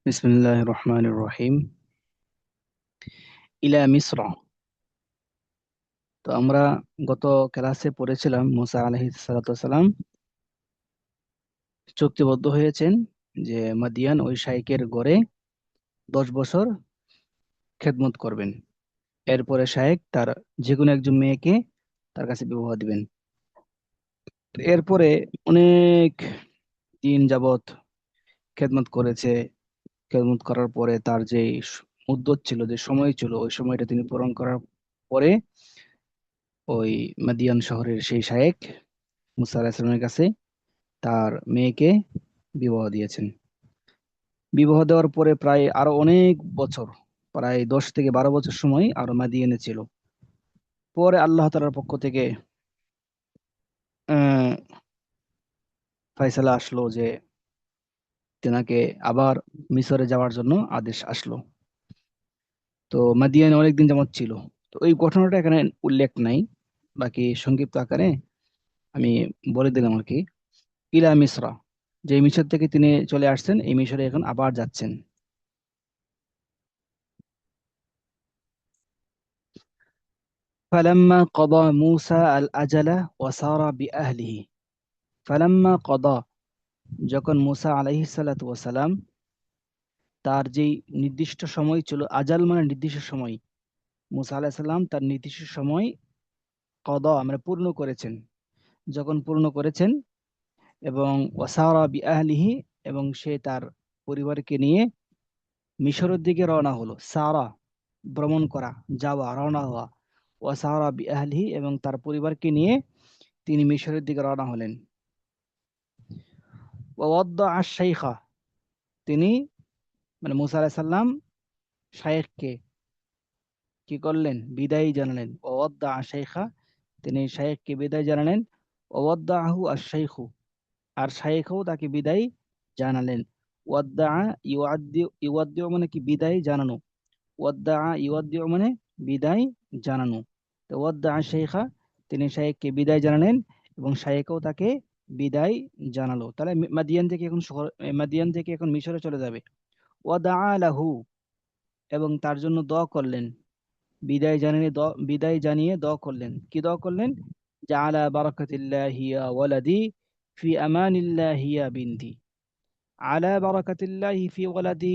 বিসমিল্লাহির রহমানির রহিম। ইলা মিসর। তো আমরা গত ক্লাসে পড়েছিলাম মুসা আলাইহিস সালাতু ওয়াসালাম চুক্তিবদ্ধ হয়েছেন যে মাদিয়ান ওই শাইখের গড়ে 10 বছর খেদমত করবেন। এরপরে শাইখ তার যে কোনো একজন মেয়েকে তার কাছে বিবাহ দিবেন। তো এরপরে অনেক দিন যাবত খেদমত করেছে। খেদমত করার পরে তার যে মুদ্দত ছিল, যে সময় ছিল, ওই সময়টা তিনি পূরণ করার পরে ওই মাদিয়ান শহরের সেই শাইখ মুসা আলাইহিস সালামের কাছে তার মেয়েকে বিবাহ দিয়েছেন। বিবাহ দেওয়ার পরে প্রায় আরো অনেক বছর, প্রায় 10 থেকে 12 বছর সময় আরো মাদিয়েনে ছিল। পরে আল্লাহ তাআলার পক্ষ থেকে আহ ফায়সালা আসলো যে তেনাকে আবার মিশরে যাওয়ার জন্য আদেশ আসলো। তো মাদিয়ানে অনেকদিন যাবত ছিল। তো ওই ঘটনাটা এখানে উল্লেখ নাই, বাকি সংক্ষিপ্ত আকারে আমি বলে দিলাম আর কি। ইলা মিসরা, যে মিশর থেকে তিনি চলে আসছেন, এই মিশরে এখন আবার যাচ্ছেন। ফালাম্মা কদা মূসা আল আজালা ওয়াসারা বিআহলিহি। ফালাম্মা কদা, যখন মূসা আলাইহিস সালাতু ওয়াসালাম তার যেই নির্দিষ্ট সময় ছিল, আজাল মানে নির্দিষ্ট সময়, মূসা আলাইহিস সালাম তার নির্দিষ্ট সময় কদা মানে পূর্ণ করেছেন। যখন পূর্ণ করেছেন এবং ওয়াসারা বিআহলিহি, এবং সে তার পরিবারকে নিয়ে মিশরের দিকে রওনা হলো। সারা ভ্রমণ করা, যাওয়া, রওনা হওয়া। ওয়াসারা বিআহলিহি, এবং তার পরিবারকে নিয়ে তিনি মিশরের দিকে রওনা হলেন। ওয়াদ্দা আশ-শাইখা, তিনি মানে মুসা আলাইহিস সালাম শাইখকে কি করলেন? বিদায় জানালেন। ওয়াদ্দা আশ-শাইখা, তিনি শাইখকে বিদায় জানালেন। ওয়াদ্দাহু আশ-শাইখু, আর শাইখও তাকে বিদায় জানালেন। ওয়াদ্দা ইউয়াদ্দিউ মানে কি? বিদায় জানানো। ওয়াদ্দা ইউয়াদ্দিউ মানে বিদায় জানানো। তো ওয়াদ্দা আশ-শাইখা, তিনি শাইখকে বিদায় জানালেন এবং শাইখও তাকে বিদায় জানালো। তাহলে মাদিয়ান থেকে এখন মাদিয়ান থেকে এখন মিশরে চলে যাবে। ওয়াদা লাহু, এবং তার জন্য দোয়া করলেন। বিদায় জানিয়ে দোয়া করলেন। কি দোয়া করলেন? যে আলা বারাকাতিল্লাহি ইয়া ওয়ালাদি ফি আমানিল্লাহি ইয়া বিনতি। আলা বারাকাতিল্লাহি ফি ওয়ালাদি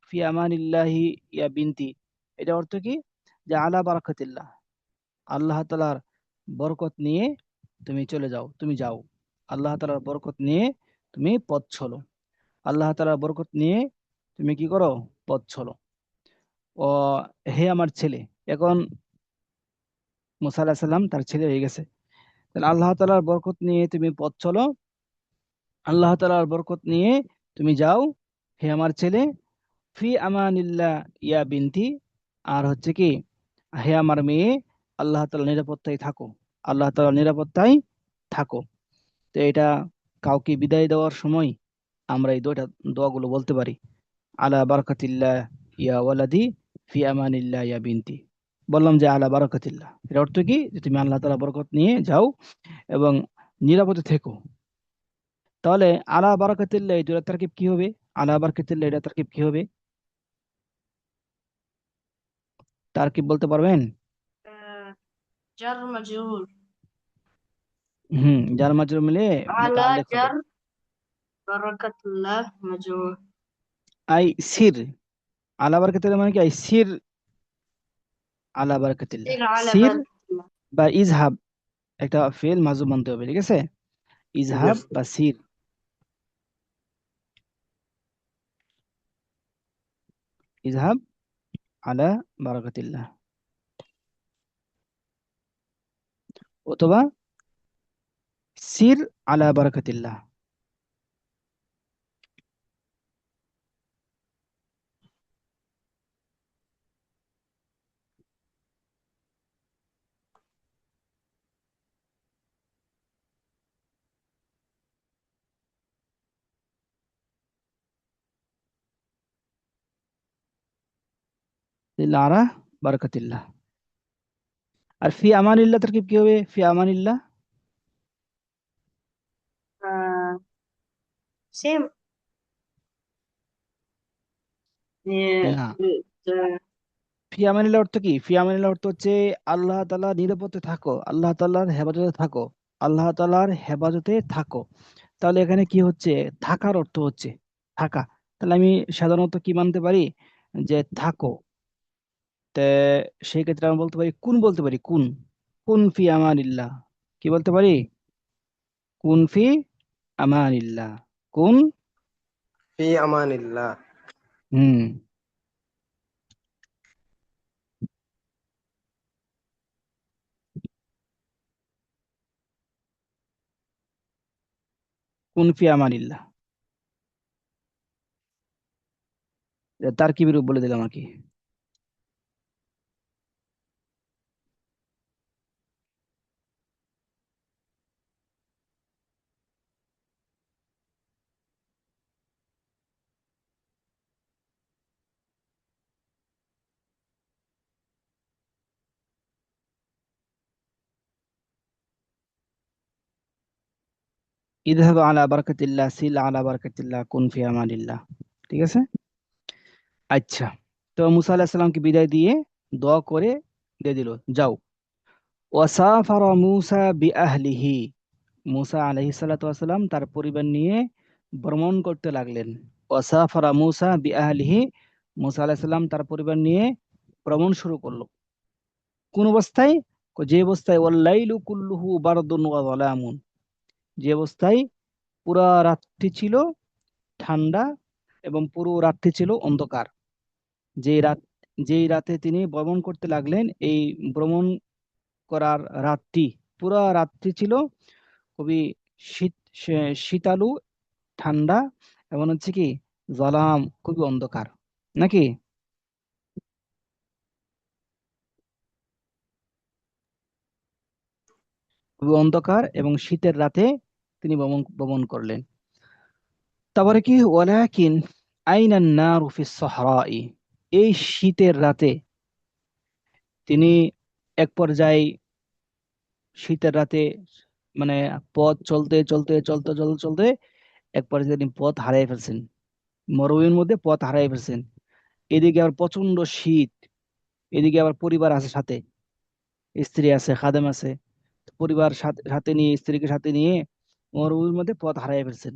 ফি আমানিল্লাহি ইয়া বিনতি। এটা অর্থ কি? যে আলা বারাকাতিল্লাহ, আল্লাহ তাআলার বরকত নিয়ে তুমি চলে যাও, তুমি যাও। আল্লাহ তাআলার বরকত নিয়ে তুমি পথ চলো। আল্লাহ তাআলার বরকত নিয়ে তুমি কি করো? পথ চলো। ও হে আমার ছেলে, এখন মুসা আলাইহিস সালাম তার ছেলে হয়ে গেছে। তাহলে আল্লাহ তাআলার বরকত নিয়ে তুমি পথ চলো, আল্লাহ তাআলার বরকত নিয়ে তুমি যাও হে আমার ছেলে। ফি আমানিল্লাহ ইয়া বিনতি, আর হচ্ছে কি, হে আমার মেয়ে, আল্লাহ তাআলার নিরাপত্তায় থাকো, আল্লাহ তাআলার নিরাপত্তায় থাকো। তো এটা কাউকে বিদায় দেওয়ার সময় আমরা এই দোয়াগুলো বলতে পারি। আলা বারাকাতিল্লাহ ইয়া ওয়ালাদি ফি আমানিল্লাহ ইয়া বিনতি। বললাম যে আলা বারাকাতিল্লাহ, এর অর্থ কি? যে তুমি আল্লাহ তাআলা বরকত নিয়ে যাও এবং নিরাপদে থেকো। তাহলে আলা বারাকাতিল্লাহ এই দুইটা তারকিব কি হবে? আলা বারাকাতিল্লাহ এটা তারকিব কি হবে? তারকিব বলতে পারবেন? آه، جر مجرور. যার মাজরুর মিলে على মুতাআল্লিক হবে। جر بركة الله مجرور. আই সির। আলা বারাকাতিল্লাহ মানে কি? আই সির আলা বারাকাতিল্লাহ। سير على সির بركة الله. বা ইজহাব, একটা ফেল মাযুব মানতে হবে, ঠিক আছে? ইজহাব বা সির। ইজহাব আলা বারাকাতিল্লাহ, অথবা সির আলা বারাকাতিল্লাহ। আলা বারাকাতিল্লাহ। আর ফি আমানিল্লাহ তারকিব কি হবে? ফি আমানিল্লাহ آه، سيم. না, ب- ফি আমানিল্লাহ অর্থ কি? ফি আমানিল্লাহ অর্থ হচ্ছে আল্লাহ তাআলা নিরাপদে থাকো, আল্লাহ তাআলার হেফাজতে থাকো, আল্লাহ তাআলার হেফাজতে থাকো। তাহলে এখানে কি হচ্ছে? থাকার অর্থ হচ্ছে থাকা। তাহলে আমি সাধারণত কি মানতে পারি? যে থাকো। তে সেই ক্ষেত্রে আমি বলতে পারি কুন, বলতে পারি কুন, কুন ফি আমানিল্লাহ। কি বলতে পারি? কুন ফি আমানিল্লাহ, কুন। ফি আমানিল্লাহ। হুম, কুন ফি আমানিল্লাহ। তার কি বিরূপ বলে দিলাম আর কি। ইযহাব আলা বারাকাতিল্লাহ, সিল আলা বারাকাতিল্লাহ, কুন ফি আমানিল্লাহ। ঠিক আছে। আচ্ছা, তো মুসা আলাহিসাল্লামকে বিদায় দিয়ে দোয়া করে দিয়ে দিল, যাও। ওয়াসাফারা মুসা বিআহলিহি, মুসা আলাইহিস সালাতু ওয়াস সালাম তার পরিবার নিয়ে ভ্রমণ করতে লাগলেন। ওয়াসাফারা মুসা বিআহলিহি, মুসা আলাইহিস সালাম তার পরিবার নিয়ে ভ্রমণ শুরু করলো। কোন অবস্থায়? যে অবস্থায় ওয়াল্লাইলু কুল্লুহু বারদুন ওয়া যালামুন, যে অবস্থায় পুরা রাতটি ছিল ঠান্ডা এবং পুরো রাতটি ছিল অন্ধকার। যে রাত, যেই রাতে তিনি ভ্রমণ করতে লাগলেন, এই ভ্রমণ করার রাতটি, পুরা রাতটি ছিল খুবই শীত, শীতালু, ঠান্ডা, এবং হচ্ছে কি জলাম, খুবই অন্ধকার, নাকি? খুবই অন্ধকার এবং শীতের রাতে তিনি ভ্রমণ ভ্রমণ করলেন। তারপরে কি, ওয়ালাকিন আইনান নারু ফিস সাহরাই, এই শীতের রাতে তিনি এক পর্যায়ে, শীতের রাতে মানে পথ চলতে চলতে চলতে চলতে চলতে এক পর্যায়ে তিনি পথ হারিয়ে ফেলছেন, মরুভূমির মধ্যে পথ হারিয়ে ফেলছেন। এদিকে আবার প্রচন্ড শীত, এদিকে আবার পরিবার আছে সাথে, স্ত্রী আছে, খাদেম আছে, পরিবার সাথে সাথে নিয়ে, স্ত্রীকে সাথে নিয়ে মরুভূমির মধ্যে পথ হারিয়ে ফেলছেন।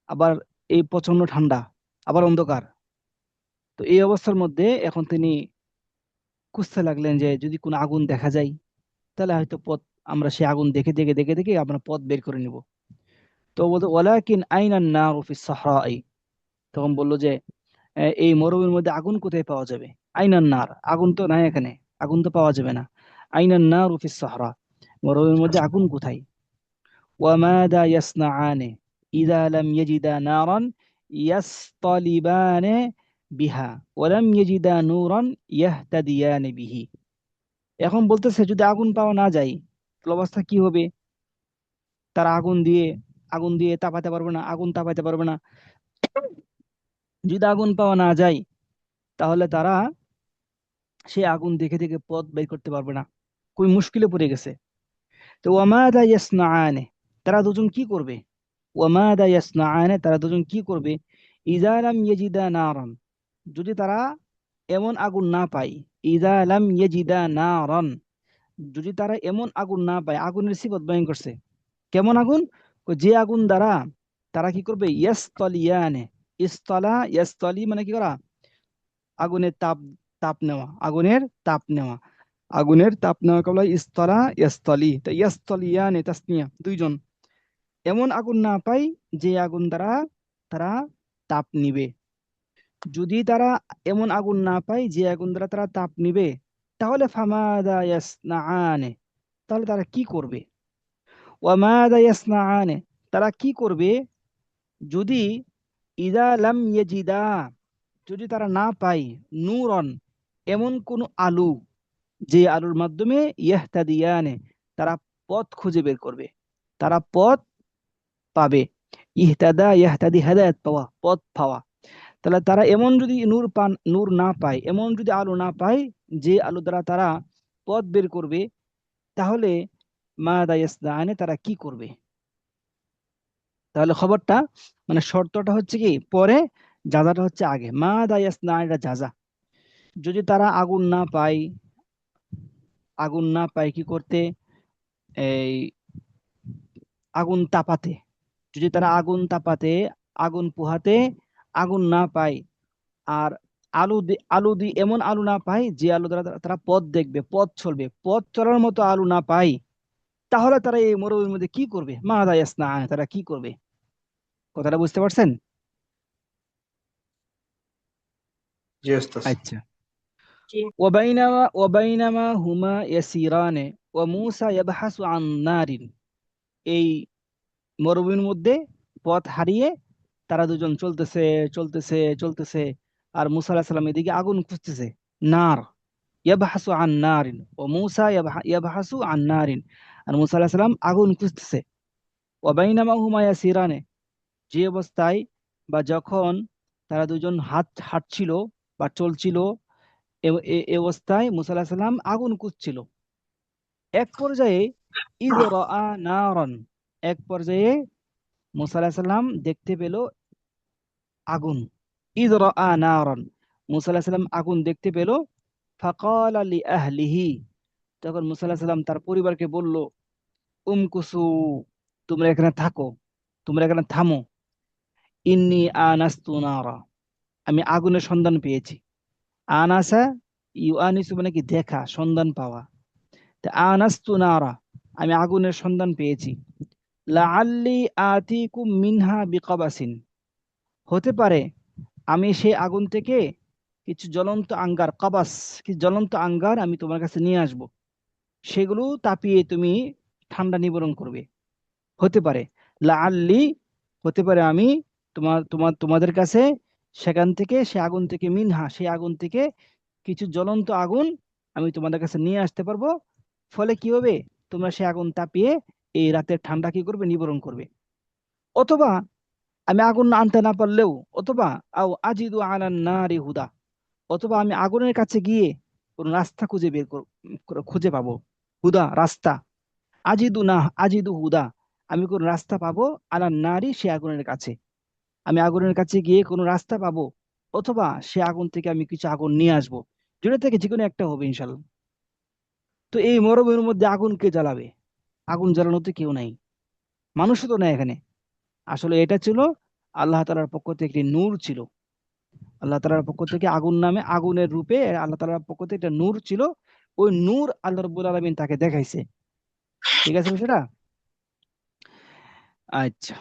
আবার এই প্রচন্ড ঠান্ডা, আবার অন্ধকার। তো এই অবস্থার মধ্যে এখন তিনি খুঁজতে লাগলেন যে যদি কোনো আগুন দেখা যায়, তাহলে হয়তো পথ, আমরা সেই আগুন দেখে দেখে দেখে দেখে আমরা পথ বের করে নিব। তো বলতো ওয়ালাকিন আইনান নারু ফিস সাহরাই, তখন বললো যে এই মরুভূমির মধ্যে আগুন কোথায় পাওয়া যাবে? আইনান নার, আগুন তো নাই এখানে, আগুন তো পাওয়া যাবে না। আইনান নারু ফিস সাহরা, মরুভূমির মধ্যে আগুন কোথায়? ওয়ামাদা ইয়াসনাআনে ইযা লাম ইয়াজিদা নারান ইয়াসতালিবানে বিহা ওয়ালাম ইয়াজিদা নূরান ইয়াহতাদিয়ানে বিহি। এখন বলতেছে যদি আগুন পাওয়া না যায়, তাহলে অবস্থা কি হবে? তারা আগুন দিয়ে তাপাতে পারবে না, আগুন তাপাতে পারবে না। যদি আগুন পাওয়া না যায়, তাহলে তারা সে আগুন দেখে দেখে পথ বের করতে পারবে না, খুবই মুশকিলে পড়ে গেছে। তো ওয়ামাদা ইয়াসনাআনে, তারা দুজন কি করবে? ওয়ামাদা ইয়াসনাআনে, তারা দুজন কি করবে? ইযা লাম ইয়াজিদা নারান, যদি তারা এমন আগুন না পায়। ইযা লাম ইয়াজিদা নারান, যদি তারা এমন আগুন না পায়, আগুনের সিফত বয়ান করছে। কেমন আগুন? যে আগুন দ্বারা তারা কি করবে? ইয়াসতালিয়ানে, ইস্তলা ইয়াস্তলি মানে কি করা? আগুনের তাপ, তাপ নেওয়া, আগুনের তাপ নেওয়া, আগুনের তাপ নেওয়া কবলা ইস্তলা ইয়াস্তলি, তো ইয়াস্তলিয়ানে তাসনিয়া, দুইজন। এমন আগুন না পাই যে আগুন দ্বারা তারা তাপ নিবে। যদি তারা এমন আগুন না পায় যে আগুন দ্বারা তারা তাপ নিবে, তাহলে ফামাদা ইয়াসনাআনে, তাহলে তারা কি করবে? ওয়ামাদা ইয়াসনাআনে, তারা কি করবে? যদি ইদা লাম ইয়াজিদা, যদি তারা না পায় নূরন, এমন কোন আলো, যে আলোর মাধ্যমে ইয়াহতাদিয়ানে, তারা পথ খুঁজে বের করবে, তারা পথ পাবে। ইহতাদা ইয়াহতাদি, হেদায়েত পাওয়া, পথ পাওয়া। তাহলে তারা এমন যদি নূর পান, নূর না পায়, এমন যদি আলো না পায় যে আলো দ্বারা তারা পথ বের করবে, তাহলে মাদা ইয়াসনাআনে, তারা কি করবে? তাহলে খবরটা, মানে শর্তটা হচ্ছে কি পরে, জাজাটা হচ্ছে আগে, মা দা ইয়াসনা এটা জাজা। যদি তারা আগুন না পায় কি করতে, এই আগুন তাপাতে, যদি তারা আগুন পোহাতে আগুন না পায়, আর আলু দি এমন আলু না পায় যে আলু দ্বারা তারা পথ দেখবে, পথ চলবে, পথ চলার মতো আলু না পায়, তাহলে তারা এই মরুভূমির মধ্যে কি করবে? মাযা ইয়াসনাউন, তারা কি করবে? কথাটা বুঝতে পারছেন? জি ওস্তাদ। আচ্ছা। জি। ওয়াবাইনামা হুমা ইয়াসিরানে ওয়া মূসা ইয়াবহাসু আন নারিন, এই মরুভূমির মধ্যে পথ হারিয়ে তারা দুজন চলতেছে চলতেছে চলতেছে, আর মুসা আলাইহিস সালাম এদিকে আগুন খুঁজতেছে, নার, ইয়াবহাসু আন নারিন ও মূসা ইয়াবহাসু আন নারিন, আর মুসা আলাইহিস সালাম আগুন খুঁজতেছে। ওয়াবাইনামা হুমা ইয়াসিরানে, যে অবস্থায় বা যখন তারা দুজন হাঁটছিল বা চলছিল, এ অবস্থায় মুসা আলাইহিস সালাম আগুন খুঁজছিল। এক পর্যায়ে ইয রাআ নারান, এক পর্যায়ে মুসা আলাইহিস সালাম দেখতে পেল আগুন। ইয রাআ নারান, মুসা আলাইহিস সালাম আগুন দেখতে পেল। ফাকালা লি আহলিহি, তখন মুসা আলাইহিস সালাম তার পরিবারকে বলল, উমকুসু, তোমরা এখানে থাকো, তোমরা এখানে থামো। ইন্নী আনাস্তু নারা, আমি আগুনের সন্ধান পেয়েছি। আনাসা ইউআনিসু মানে কি দেখা, সন্ধান পাওয়া। তা আনাস্তু নারা, আমি আগুনের সন্ধান পেয়েছি। লাআল্লি আতিকুম মিনহা বিকাবাসিন, হতে পারে আমি সেই আগুন থেকে কিছু জ্বলন্ত আঙ্গার, কাবাস, কিছু জ্বলন্ত আঙ্গার আমি তোমার কাছে নিয়ে আসব, সেগুলো তাপিয়ে তুমি ঠান্ডা নিবারণ করবে। হতে পারে, লাআল্লি, হতে পারে আমি তোমাদের কাছে সেখান থেকে, সে আগুন থেকে, মিনহা সেই আগুন থেকে কিছু জ্বলন্ত আগুন আমি তোমাদের কাছে নিয়ে আসতে পারবো। ফলে কি হবে, তোমরা সে আগুন তাপিয়ে এই রাতের ঠান্ডা কি করবে, নিবারণ করবে। অথবা আমি আগুন আনতে না পারলেও, অথবা আও আজিদু আলান নারি হুদা, অথবা আমি আগুনের কাছে গিয়ে কোন রাস্তা খুঁজে পাবো। হুদা, রাস্তা। আজিদু না, আজিদু হুদা, আমি কোন রাস্তা পাবো, আলান নারি সে আগুনের কাছে, আমি আগুনের কাছে গিয়ে কোনো রাস্তা পাবো, অথবা সে আগুন থেকে আমি কিছু আগুন নিয়ে আসবো। দুটো থেকে যে কোনো একটা হবে ইনশাল্লাহ। তো এই মরুভূমির মধ্যে আগুন কে জ্বালাবে? আগুন জ্বালানোতে কেউ নাই, মানুষও তো নাই এখানে। আসলে এটা ছিল আল্লাহ তাআলার পক্ষ থেকে একটি নূর ছিল। আল্লাহ তাআলার পক্ষ থেকে আগুন নামে, আগুনের রূপে আল্লাহ তাআলার পক্ষ থেকে একটা নূর ছিল। ওই নূর আল্লাহ রাব্বুল আলামিন তাকে দেখাইছে। ঠিক আছে বিষয়টা? আচ্ছা।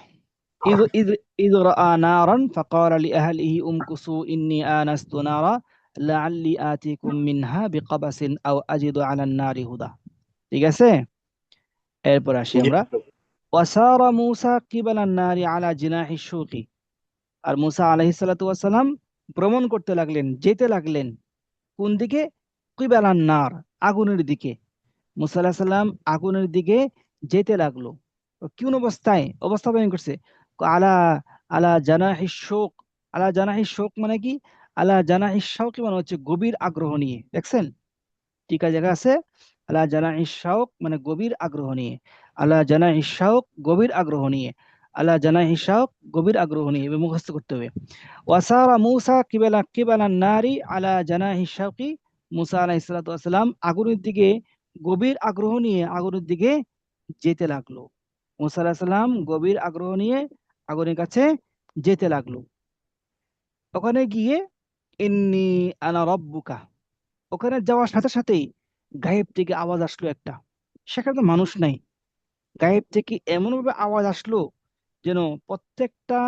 إذ إذ إذ رأى نارا فقال لأهله امكثوا إني آنست نارا لعلي آتيكم منها بقبس أو أجد على النار هدى। ঠিক আছে, এরপর আসি জি আমরা। ওয়াসারা মূসা কিবালান নারি আলা জিনাহি শুকি, আর মূসা আলাইহিস সালাতু ওয়াস সালাম ভ্রমণ করতে লাগলেন, যেতে লাগলেন কোন দিকে? কিবালান নার, আগুনের দিকে। মূসা আলাইহিস সালাম আগুনের দিকে যেতে লাগলো। তো কোন অবস্থায়? অবস্থা বয়ন করছে, আলা আলা জানাহি শোক। আলা জানাহি শোক মানে কি? আলা জানাহি শৌক মানে হচ্ছে গভীর আগ্রহ নিয়ে, দেখছেন? টিকা জায়গা আছে, আলা জানাহি শৌক মানে গভীর আগ্রহ নিয়ে। আলা জানাহি শৌক, গভীর আগ্রহ নিয়ে। আলা জানাহি শৌক, গভীর আগ্রহ নিয়ে, এভাবে মুখস্থ করতে হবে। ওয়াসারা মূসা কিবালান নারি আলা জানাহি শৌকি, মূসা আলাইহিস সালাতু ওয়াস সালাম আগুনের দিকে গভীর আগ্রহ নিয়ে আগুনের দিকে যেতে লাগলো। মূসা আলাইহিস সালাম গভীর আগ্রহ নিয়ে আগুনের কাছে যেতে লাগলো। ওখানে গিয়ে ইন্নী আনা রব্বুকা, ওখানে যাওয়ার সাথে সাথেই গায়েব থেকে আওয়াজ আসলো একটা। সেখানে তো মানুষ নাই, গায়েব থেকে এমন ভাবে আওয়াজ আসলো যেন প্রত্যেকটা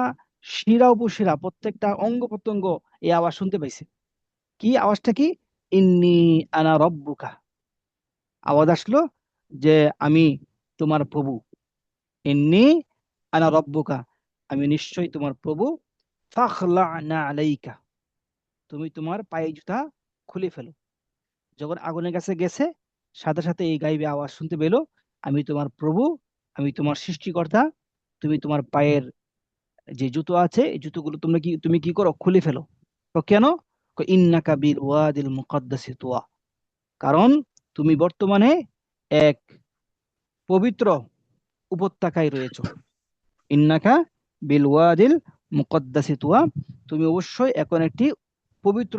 শিরা উপশিরা, প্রত্যেকটা অঙ্গ প্রত্যঙ্গ এই আওয়াজ শুনতে পাইছে। কি আওয়াজটা? কি? ইন্নী আনা রব্বুকা, আওয়াজ আসলো যে আমি তোমার প্রভু। ইন্নী আনা রব্বুকা, আমি নিশ্চয়ই তোমার প্রভু। ফাখলা'না আলাইকা, তুমি তোমার পায়ে জুতা খুলে ফেলো। যখন আগুনের কাছে গেছে, সাথে সাথে এই গাইবে আওয়াজ শুনতে পেলো, আমি তোমার প্রভু, আমি তোমার সৃষ্টিকর্তা, তুমি তোমার পায়ের যে জুতো আছে এই জুতোগুলো তুমি কি করো? খুলে ফেলো। তো কেন? ইন্নাকা বিল ওয়াদিল মুকাদ্দাসি তুয়া, কারণ তুমি বর্তমানে এক পবিত্র উপত্যকায় রয়েছো। ইন্নাকা বিল ওয়াদিল মুকাদ্দাসি তুয়া, তুমি অবশ্যই এখন একটি পবিত্র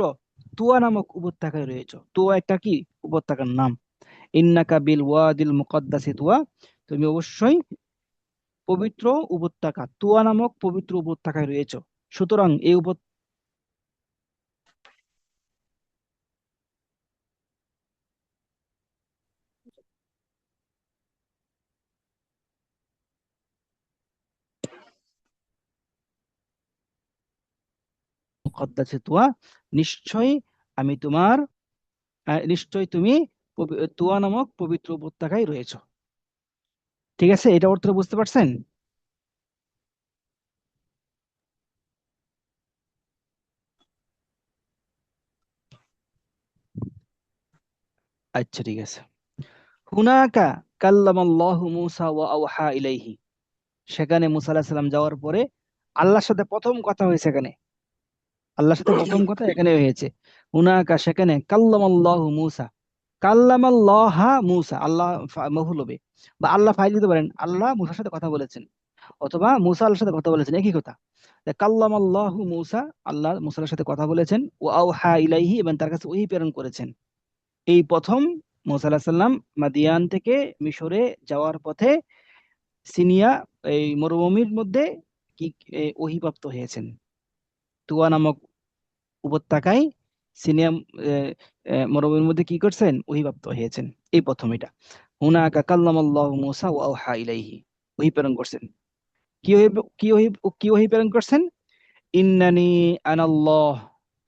তুয়া নামক উপত্যকায় রয়েছো। তুয়া একটা কি উপত্যকার নাম। ইন্নাকা বিল ওয়াদিল মুকদ্দাসি তুয়া, তুমি অবশ্যই পবিত্র উপত্যকা তুয়া নামক পবিত্র উপত্যকায় রয়েছো। সুতরাং এই মুকদ্দাসি তুয়া, নিশ্চয়ই আমি তোমার নিশ্চয়ই তুমি তুয়া নামক পবিত্র উপত্যকায় রয়েছো। ঠিক আছে, এটা অর্থ বুঝতে পারছেন? আচ্ছা ঠিক আছে। হুনাকা কাল্লামাল্লাহু মূসা ওয়া আওহা ইলাইহি, সেখানে মুসা আলাইহিস সালাম যাওয়ার পরে আল্লাহর সাথে প্রথম কথা হয়েছে এখানে। আল্লাহর সাথে প্রথম কথা এখানে হয়েছে। হুনাকা, সেখানে, কাল্লামাল্লাহু মূসা, কাল্লামাল্লাহা মূসা, আল্লাহ মফুল হবে, বা আল্লাহ ফাইল দিতে পারেন, আল্লাহ মুসার সাথে কথা বলেছেন, অথবা মুসা আল্লাহর সাথে কথা বলেছেন, একই কথা। কাল্লামাল্লাহু মূসা, আল্লাহ মুসার সাথে কথা বলেছেন, ও আওহা ইলাইহি, এবং তার কাছে ওহী প্রেরণ করেছেন। এই প্রথম মুসা আলাইহিস সালাম মাদিয়ান থেকে মিশরে যাওয়ার পথে সিনিয়া, এই মরুভূমির মধ্যে কি ওহীপ্রাপ্ত হয়েছেন। তুয়া নামক উপত্যকায় সিনিয়া মরুভূমির মধ্যে কি করছেন, ওহীপ্রাপ্ত হয়েছেন। এই প্রথম এটা। হুনাকা কাল্লামাল্লাহু মূসা ওয়া আওহা ইলাইহি, ওহী প্রেরণ করছেন। কি ওহী কি ওহী প্রেরণ করছেন? ইন্নানি আনাল্লাহ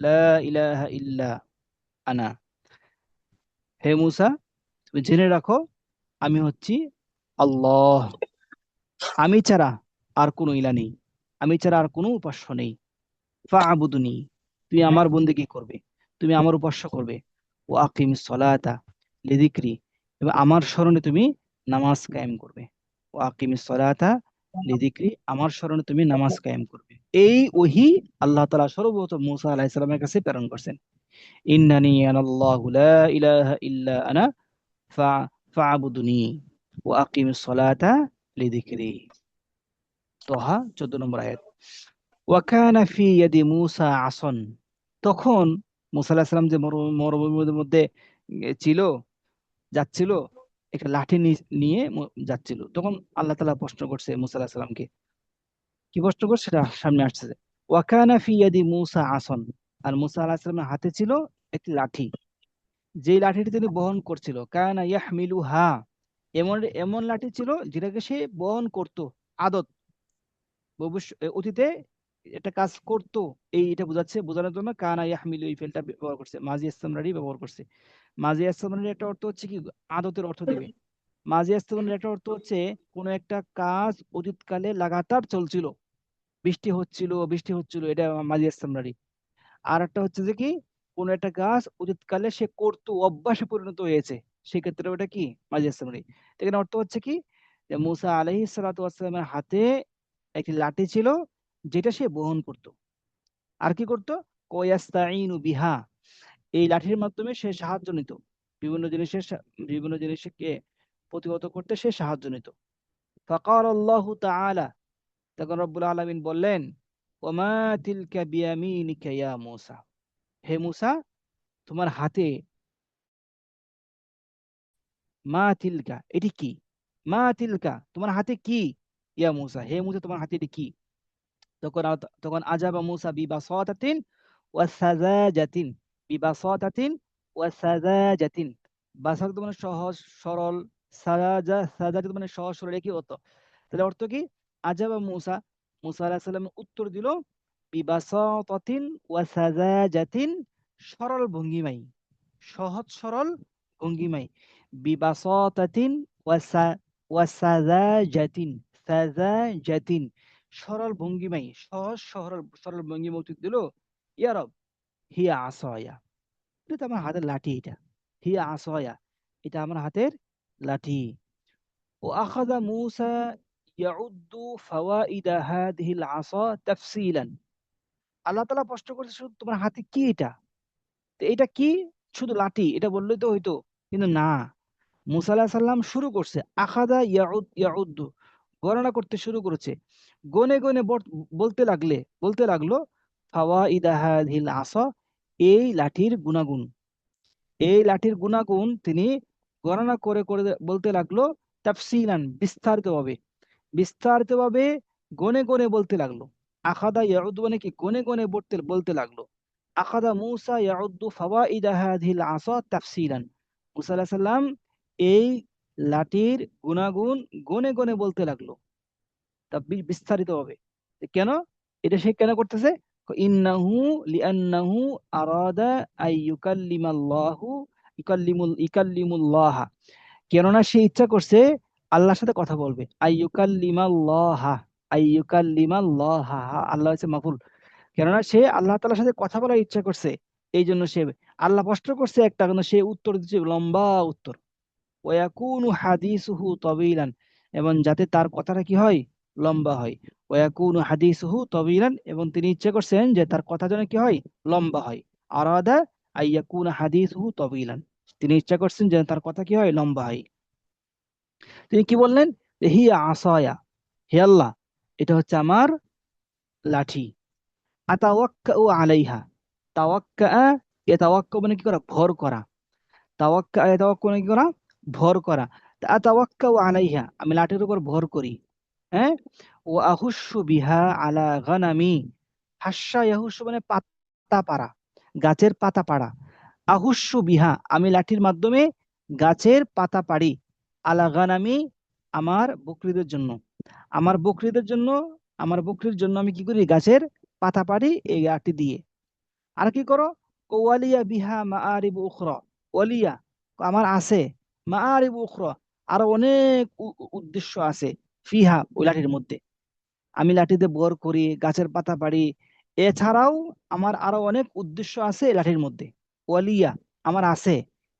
লা ইলাহা ইল্লা আনা, হে মূসা তুমি জেনে রাখো আমি হচ্ছি আল্লাহ, আমি ছাড়া আর কোনো ইলা নেই, আমি ছাড়া আর কোনো উপাস্য নেই। ফাআবুদুনি, তুমি আমার বন্দেগী করবে, তুমি আমার উপাস্য করবে। ও আকিমিস সলাতা লিযিকরি, এবং আমার স্মরণে তুমি নামাজ কায়েম করবে। ও আকিমিস সলাতা লিযিকরি, আমার স্মরণে তুমি নামাজ কায়েম করবে। এই ওহী আল্লাহ তাআলা সর্বপ্রথম মুসা আলাইহিস সালামের কাছে প্রেরণ করছেন। ইন্নানি আনাল্লাহু লা ইলাহা ইল্লা আনা ফাআবুদুনি ওয়া আকিমিস সলাতা লিযিকরি। তোহা 14 নম্বর আয়াত। ওয়াকানা ফি ইয়াদি মূসা আসন, তখন মূসা আলাইহিস সালাম যে মরুভূমির মধ্যে ছিল, যাচ্ছিল, একটা লাঠি নিয়ে যাচ্ছিল, তখন আল্লাহ তাআলা প্রশ্ন করছে মূসা আলাইহিস সালামকে। কি প্রশ্ন করছে সেটা সামনে আসছে। ওয়াকানা ফি ইয়াদি মূসা আসন, আর মূসা আলাইহিস সালামের হাতে ছিল একটি লাঠি, যে লাঠিটি তিনি বহন করছিল। কানা ইয়াহমিলুহা, এমন এমন লাঠি ছিল যেটাকে সে বহন করত, আদত, অতীতে একটা কাজ করতো। এটা বোঝানোর জন্য কানা ইয়াহমিলু এই ফেলটা ব্যবহার করছে, মাজি ইসতিমরারি ব্যবহার করছে। মাজি ইসতিমরারি একটা অর্থ হচ্ছে কি, আদতের অর্থ দিবে। মাজি ইসতিমরারি একটা অর্থ হচ্ছে কোন একটা কাজ অতীতকালে লাগাতার চলছিল, বৃষ্টি হচ্ছিল, এটা মাজি ইসতিমরারি। আর একটা হচ্ছে যে কি, কোন একটা কাজ অতীতকালে সে করতো, অভ্যাসে পরিণত হয়েছে, সেক্ষেত্রে ওটা কি, মাজি ইসতিমরারি। এখানে অর্থ হচ্ছে কি, যে মুসা আলাইহিস সালাতু ওয়াস সালামের হাতে একটি লাঠি ছিল, যেটা সে বহন করত। আর কি করত? কয়াস্তাইনু বিহা, এই লাঠির মাধ্যমে সে সাহায্য নিত, বিভিন্ন জিনিসকে প্রতিহত করতে সে সাহায্য নিত। ফাকার আল্লাহু তাআলা, তখন রব্বুল আলামিন বললেন, ওমা তিলকা বিয়ামিনিকা ইয়া মূসা, হে মূসা তোমার হাতে, মা তিলকা এটি কি, মা তিলকা তোমার হাতে কি, ইয়া মূসা হে মূসা তোমার হাতে এটি কি। তখন আজাবা মূসা বিবাসাতাতিন ওয়া সাযাজাতিন, বিবাসাতাতিন ওয়া সাযাজাতিন, বাসাত মানে সহজ সরল, সাযাজাত মানে সহজ সরল, একই অর্থ। তাহলে অর্থ কি, আজাবা মূসা, মূসা আলাইহিস সালাম উত্তর দিল, বিবাসাতাতিন ওয়া সাযাজাতিন, সরল ভঙ্গিমাই, সহজ সরল ভঙ্গিমাই, বিবাসাতাতিন ওয়া সাযাজাতিন, সাযাজাতিন, সরল ভঙ্গিমাই, সহজ সরল সরল ভঙ্গিমা উত্তর দিল, ইয়া রব হিয়া আসয়া, এটা তো আমার হাতের লাঠি, এটা হিয়া আসয়া, এটা আমার হাতের লাঠি। ও আখাযা মূসা ইয়াউদ্দু ফাওয়াইদা হাযিহিল আসা তাফসীলান, আল্লাহ তাআলা প্রশ্ন করছে শুধু তোমার হাতে কি এটা, তো এটা কি, শুধু লাঠি এটা বললেই তো হইতো, কিন্তু না, মূসা আলাইহিস সালাম শুরু করছে, আখাযা ইয়াউদ্দু, গণনা করতে শুরু করেছে, গনে গনে বলতে লাগলো, ফাওয়াইদা হাযিহিল আসা, এই লাঠির গুণাগুণ। এই লাঠির গুণাগুণ তিনি গণনা করে করে বলতে লাগলো, তাফসিলান, বিস্তারিতভাবে। বিস্তারিতভাবে গনে গনে বলতে লাগলো। আখাদা ইয়াউদ্দু মানে কি, গনে গনে বলতে বলতে লাগলো। আখাদা মূসা ইয়াউদ্দু ফাওয়াইদা হাযিহিল আসা তাফসিলান। মূসা আলাইহিস সালাম এই লাঠির গুণাগুণ গনে গনে বলতে লাগলো, তা বিস্তারিতভাবে। কেন? এটা সে কেন করতেছে? ইন্নাহু লিআন্নাহু আরাদা আইয়ুকাল্লিমাল্লাহু ইকাল্লিমুল্লাহ, কেননা সে ইচ্ছা করছে আল্লাহর সাথে কথা বলবে। আইয়ুকাল্লিমাল্লাহা, আইয়ুকাল্লিমাল্লাহা, আল্লাহ হচ্ছে মাফুল। কেননা সে আল্লাহ তাআলার সাথে কথা বলার ইচ্ছা করছে, এই জন্য সে, আল্লাহ প্রশ্ন করছে একটা, কিন্তু সে উত্তর দিচ্ছে লম্বা উত্তর। ওয়াকুনু হাদিসুহু তাবিলান, এবং যাতে তার কথাটা কি হয়, লম্বা হয়। ওয়াকুনু হাদিসুহু তাবিলান, এবং তিনি ইচ্ছে করছেন যে তার কথা যেন কি হয়, লম্বা হয়। আরাদা আইয়াকুনা হাদিসুহু তাবিলান, তিনি ইচ্ছা করছেন যে তার কথা কি হয়, লম্বা হয়। তিনি কি বললেন? হিয়া আসায়া, হে আল্লাহ, এটা হচ্ছে আমার লাঠি। আতাওয়াক্কাউ আলাইহা, তাওয়াক্কা, ইয়াতাওয়াক্কা মানে কি করা, ভর করা। তাওয়াক্কা ইয়াতাওয়াক্কা মানে কি করা, ভর করা। আতাওয়াক্কাউ আলাইহা, আমি লাঠির উপর ভর করি। হ্যাঁ। ও আহুস্সু বিহা আলা গানামি, হাস্সা ইয়াহুস্সু মানে পাতা পাড়া, গাছের পাতা পাড়া। আহুস্সু বিহা, আমি লাঠির মাধ্যমে গাছের পাতা পাড়ি। আলা গানামি, আমার বকরিদের জন্য। আমার বকরিদের জন্য, আমার বকরির জন্য আমি কি করি, গাছের পাতা পাড়ি এই লাঠি দিয়ে। আর কি করো? ওয়ালিয়া বিহা মাআরিব উখরা, ওয়ালিয়া আমার আছে, মাআরিব উখরা আরো অনেক উদ্দেশ্য আছে, ফিহা ওই লাঠির মধ্যে। আমি লাঠিতে বর করি, গাছের পাতা পাড়ি, এছাড়াও আমার আরো অনেক উদ্দেশ্য আছে এই লাঠির মধ্যে। ওয়ালিয়া আমার আছে,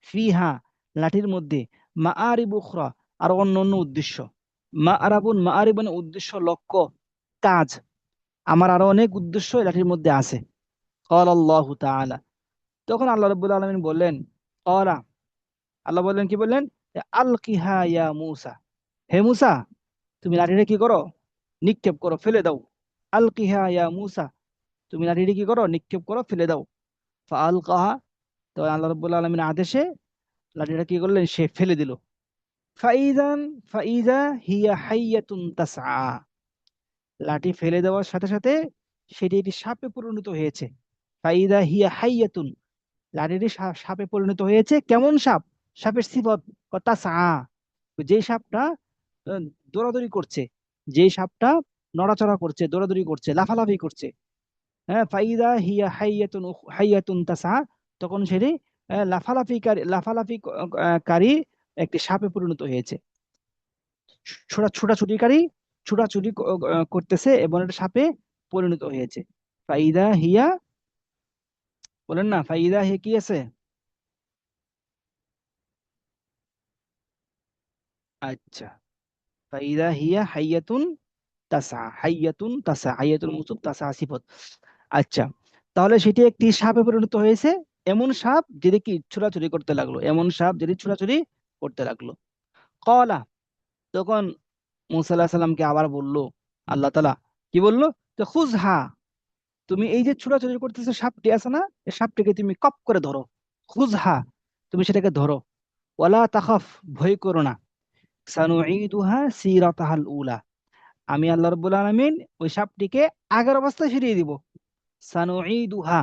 ফিহা লাঠির মধ্যে, মাআরিব উখরা আর অন্য অন্য উদ্দেশ্য। মাআরিব মানে উদ্দেশ্য, লক্ষ্য, কাজ। আমার আরো অনেক উদ্দেশ্য এই লাঠির মধ্যে আছে। ক্বালা আল্লাহু তাআলা, তখন আল্লাহ রাব্বুল আলামিন বললেন, ক্বালা, আল্লাহ বললেন, কি বললেন? আলকিহা ইয়া মূসা, হে মূসা, তুমি লাঠিটা কি করো, নিক্ষেপ করো, ফেলে দাও। আলকিহা ইয়া মূসা, তুমি লাঠিটা কি করো, নিক্ষেপ করো, ফেলে দাও। ফাআলকাহা, তো আল্লাহ রাব্বুল আলামিনের আদেশে লাঠিটা কি করলেন, সে ফেলে দিল। ফাইজান ফাইজা হিয়া হাইয়াতুন তাসআ, লাঠি ফেলে দেওয়ার সাথে সাথে সেটি একটি সাপে পরিণত হয়েছে। ফাইদা হিয়া হাইয়াতুন, লাঠিটি সাপে পরিণত হয়েছে। কেমন সাপ? সাপের সিফত তাসআ, যে সাপটা আহ, দৌড়াদৌড়ি করছে, যে সাপটা নড়াচড়া করছে, দৌড়াদৌড়ি করছে, লাফালাফি করছে। হ্যাঁ, ফাইদা হিয়া হাইয়াতুন হাইয়াতুন তাসআ, তখন সেটি লাফালাফিকারী একটি সাপে পরিণত হয়েছে। ছোটাছুটিকারী, ছোটাছুটি করতেছে এবং এটা সাপে পরিণত হয়েছে। ফাইদা হিয়া, বলেন না, ফাইদা হে কি আছে? আচ্ছা, ফাইদা হিয়া হাইয়াতুন তাসা, হাইয়াতুন তাসা, হাইয়াতুল মুসুব, তাসা সিফত। আচ্ছা, তাহলে সেটি একটি সাপে পরিণত হয়েছে। এমন সাপ যেটি কি ছোটাছুটি করতে লাগলো, এমন সাপ যেটি ছোটাছুটি করতে লাগলো। কলা, তখন মুসা আলাহিসাল্লামকে সাল্লামকে আবার বলল আল্লাহ তাআলা, কি বললো? তো খুযহা, তুমি এই যে ছোটাছুটি করতেছো সাপটি আছে না, এই সাপটিকে তুমি কপ করে ধরো। খুযহা, তুমি সেটাকে ধরো। ওয়ালা তাখাফ, ভয় করো না। সানুঈদুহা সিরাতাহাল উলা, আমি আল্লাহ রাব্বুল আলামিন ওই সাপটিকে আগের অবস্থায় ফিরিয়ে দিব। সানুঈদুহা,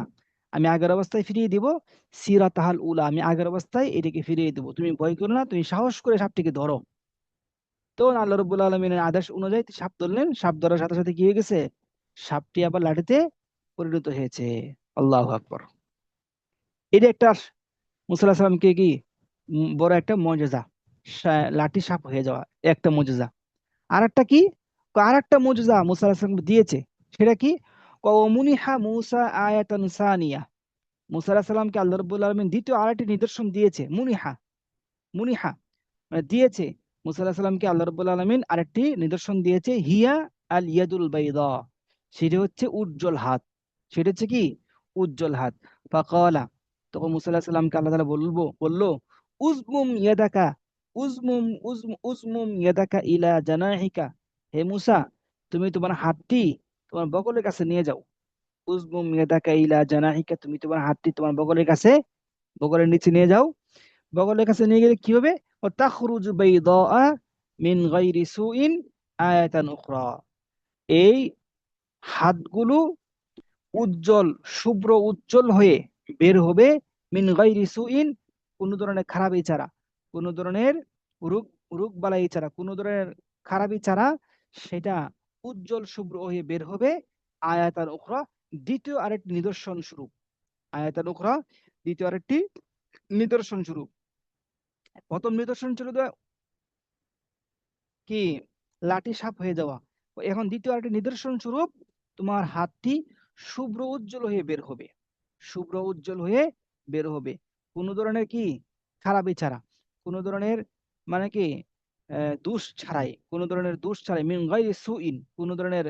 আমি আগের অবস্থায় ফিরিয়ে দিব। সিরাতাহাল উলা, আমি আগের অবস্থায় এটিকে ফিরিয়ে দিব। তুমি ভয় করো না, তুমি সাহস করে সাপটিকে ধরো। তো আল্লাহ রাব্বুল আলামিনের আদেশ অনুযায়ী সাপ ধরলেন। সাপ ধরার সাথে সাথে কি হয়ে গেছে, সাপটি আবার লাঠিতে পরিণত হয়েছে। আল্লাহু আকবার। এটা একটা মুসা আলাইহিস সালামকে কি বড় একটা মুজিজা, লাঠি সাপ হয়ে যাওয়া একটা মুজিজা। আর একটা কি, আর একটা মুজিজা মুসা আলাইহিস সালাম দিয়েছে। সেটা কি? ওয়ামুনিহা মুসা আয়াতান সানিয়া, মুসা আলাইহিস সালামকে আল্লাহ রাব্বুল আলামিন দ্বিতীয় আরেকটি নিদর্শন দিয়েছে। মুনিহা, মুনিহা মানে দিয়েছে। মুসা আলাইহিস সালামকে আল্লাহ রাব্বুল আলামিন আরেকটি নিদর্শন দিয়েছে। হিয়া আল ইয়াদুল বাইদা, সেটা হচ্ছে উজ্জ্বল হাত। সেটা হচ্ছে কি, উজ্জ্বল হাত। ফাকালা, তখন মুসা আলাইহিস সালামকে আল্লাহ তাআলা বললো, উজমুম ইয়াদাকা, উজমুম ইয়াদাকা ইলা জানাহিকা, হে মুসা, তুমি তোমার হাতটি তোমার বগলের কাছে নিয়ে যাও। উজমুম ইয়াদাকা ইলা জানাহিকা, তুমি তোমার হাতটি তোমার বগলের কাছে, বগলের নিচে নিয়ে যাও। বগলের কাছে নিয়ে গেলে কি হবে? ও তাখরুজু বাইদাআ মিন গায়রি সুইন আয়াতান উখরা, এই হাতগুলো উজ্জ্বল, শুভ্র উজ্জ্বল হয়ে বের হবে। মিন গায়রি সুইন, কোন ধরনের খারাপি ছাড়া, কোন ধরনের রোগ রোগ বালাই ছাড়া, কোন ধরনের খারাপি ছাড়া সেটা উজ্জ্বল শুভ্র হয়ে বের হবে। আয়াতান উখরা, দ্বিতীয় আরেকটি নিদর্শন স্বরূপ। আয়াতান উখরা, দ্বিতীয় আরেকটি নিদর্শন স্বরূপ। প্রথম নিদর্শন ছিল কি? লাঠি সাপ হয়ে যাওয়া। এখন দ্বিতীয় আরেকটি নিদর্শন স্বরূপ তোমার হাতটি শুভ্র উজ্জ্বল হয়ে বের হবে। শুভ্র উজ্জ্বল হয়ে বের হবে, কোন ধরনের কি খারাপি ছাড়া, কোন ধরনের মানে কি দোষ ছাড়াই, কোন ধরনের দোষ ছাড়াই, মিন গায়রি সুইন, কোন ধরনের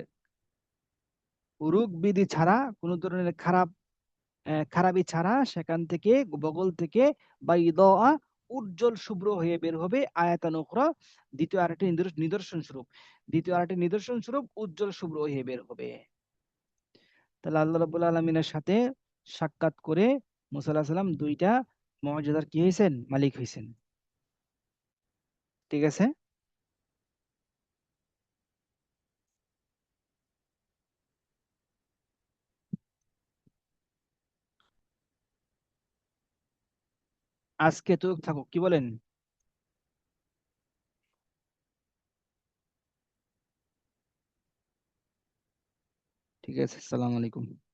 রোগ বিধি ছাড়া, কোন ধরনের খারাপি ছাড়া, সেখান থেকে বগল থেকে বাইদাআ, উজ্জ্বল শুভ্র হয়ে বের হবে। আয়াতান উখরা, দ্বিতীয় আরেকটি নিদর্শন স্বরূপ, দ্বিতীয় আরেকটি নিদর্শন স্বরূপ উজ্জ্বল শুভ্র হয়ে বের হবে। তাহলে আল্লাহ রাব্বুল আলামিনের সাথে সাক্ষাৎ করে মুসা আলাইহিস সালাম দুইটা মুআজিজার কি হয়েছেন? মালিক হয়েছেন। ঠিক আছে। আজকে তো থাকুক, কি বলেন? ঠিক আছে, আসসালামু আলাইকুম।